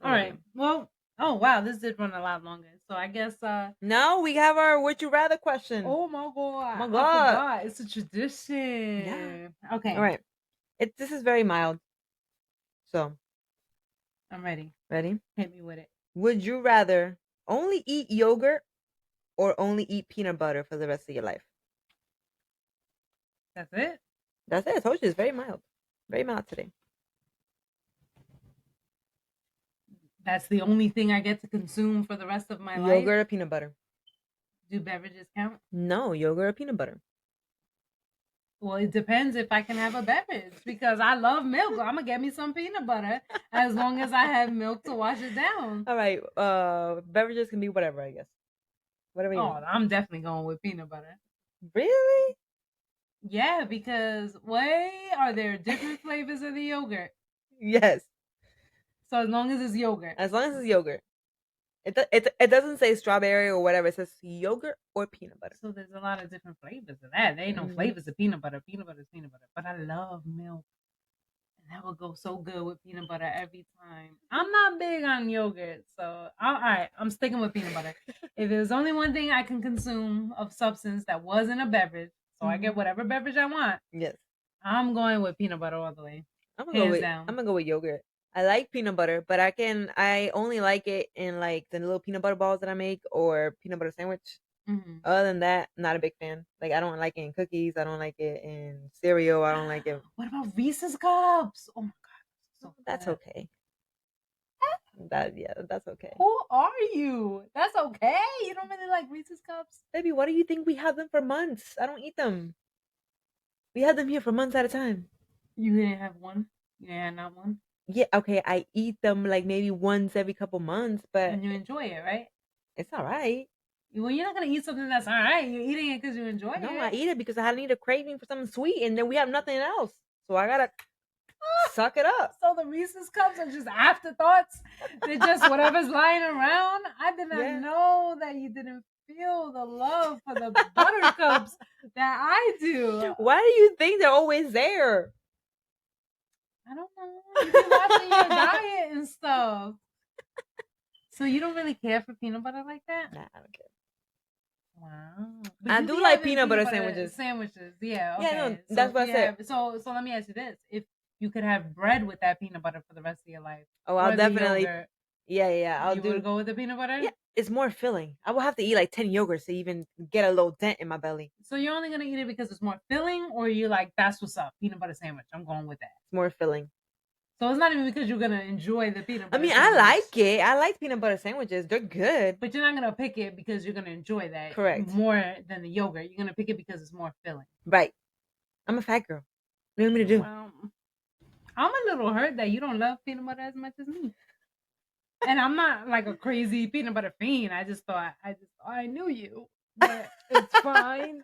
All Love right. you. Well, oh wow, this did run a lot longer. So I guess Now we have our would you rather question. oh my Oh my god, I god. forgot. It's a Yeah. tradition. All Okay, right. This is very mild. So, I'm ready. ready? Hit me with it. Would you rather only eat yogurt or only eat peanut butter for the rest of your life? That's it. That's it. I told you it's very mild. Very mild today. That's the only thing I get to consume for the rest of my life. Yogurt or peanut butter? Do beverages count? No, yogurt or peanut butter. Well, it depends if I can have a beverage because I love milk. I'm gonna get me some peanut butter as long as I have milk to wash it down. All right. Beverages can be whatever, I guess. Whatever you Oh, want. I'm definitely going with peanut butter. Really? Yeah, because way are there different flavors of the yogurt? Yes. So as long as it's yogurt. As long as it's yogurt. It doesn't say strawberry or whatever. It says yogurt or peanut butter. So there's a lot of different flavors of that. There ain't no Mm-hmm. flavors of peanut butter. Peanut butter is peanut butter. But I love milk. And that would go so good with peanut butter every time. I'm not big on yogurt, so all right, I'm sticking with peanut butter. If there's only one thing I can consume of substance that wasn't a beverage, so I get whatever beverage I want, Yes. I'm going with peanut butter all the way. Hands down. I'm gonna go with yogurt. I like peanut butter, but I only like it in like the little peanut butter balls that I make or peanut butter sandwich. Mhm. Other than that, not a big fan. Like I don't like it in cookies. I don't like it in cereal. I don't like it. What about Reese's cups? Oh my god, so That's good. okay. That's okay. Who are you? That's okay. You don't really like Reese's cups? Baby, why do you think we have them for months? I don't eat them. We had them here for months at a time. You didn't have one. You didn't have not one, Yeah, okay, I eat them like maybe once every couple months, but and you enjoy it, right? it's all right. Well, you're not gonna eat something that's all right. You're eating it because you enjoy No, I it. eat it because I need a craving for something sweet, and then we have nothing else, so I gotta suck it up. So the Reese's cups are just afterthoughts. They're just whatever's lying around. I did not Yeah. know that you didn't feel the love for the buttercups that I do. Why do you think they're always there? I don't know. You've been watching your diet and stuff. So you don't really care for peanut butter like that? Nah, I don't care. Wow. I you do be like having peanut butter sandwiches. Sandwiches, yeah. Okay. Yeah, no, So that's if what I you said. have, so let me ask you this: if you could have bread with that peanut butter for the rest of your life, Oh, I'll or the definitely. yogurt, Yeah, I'll you would do. go with the peanut butter? Yeah, it's more filling. I will have to eat like 10 yogurts to even get a little dent in my belly. So you're only gonna eat it because it's more filling, or you like that's what's up, peanut butter sandwich. I'm going with that. It's more filling. So it's not even because you're gonna enjoy the peanut I butter mean, I sandwich. like it. I like peanut butter sandwiches. They're good. But you're not gonna pick it because you're gonna enjoy that Correct. more than the yogurt. You're gonna pick it because it's more filling. Right. I'm a fat girl. What do you want me to do? Well, I'm a little hurt that you don't love peanut butter as much as me. And I'm not like a crazy peanut butter fiend. I just thought I knew you. But it's fine.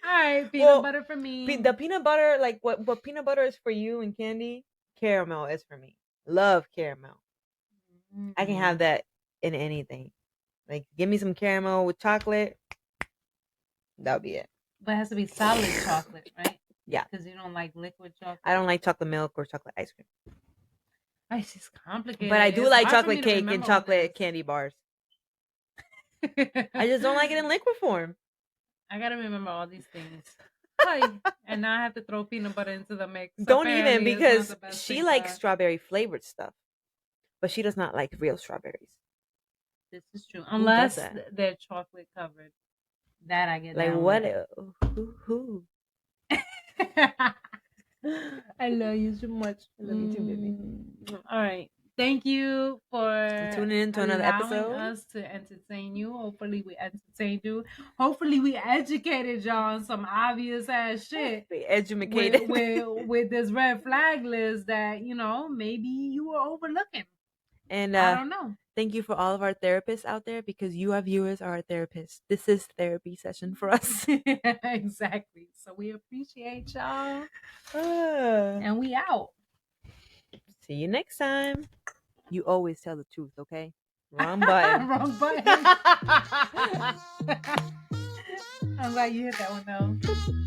All right, peanut butter for me. The peanut butter, like what peanut butter is for you and candy, caramel is for me. Love caramel. I can have that in anything. Like, give me some caramel with chocolate. That'll be it. But it has to be solid chocolate, right? Yeah. Because you don't like liquid chocolate. I don't like chocolate milk or chocolate ice cream. It's just complicated. But I do like chocolate cake and chocolate candy bars. I just don't like it in liquid form. I gotta remember all these things. And now I have to throw peanut butter into the mix. Don't even, Apparently, because she likes strawberry flavored stuff, but she does not like real strawberries. This is true, unless they're chocolate covered. That I get like down what? With. Who? I love you so much. I love you too, baby. All right. Thank you for tuning in to another episode. Us to entertain you. Hopefully we entertained you. Hopefully we educated y'all on some obvious ass shit. We educated with this red flag list that maybe you were overlooking. And I don't know. Thank you for all of our therapists out there, because you, our viewers, are our therapists. This is therapy session for us. Exactly. So we appreciate y'all. And we out. See you next time. You always tell the truth, okay? Wrong button. Wrong button. I'm glad you hit that one though.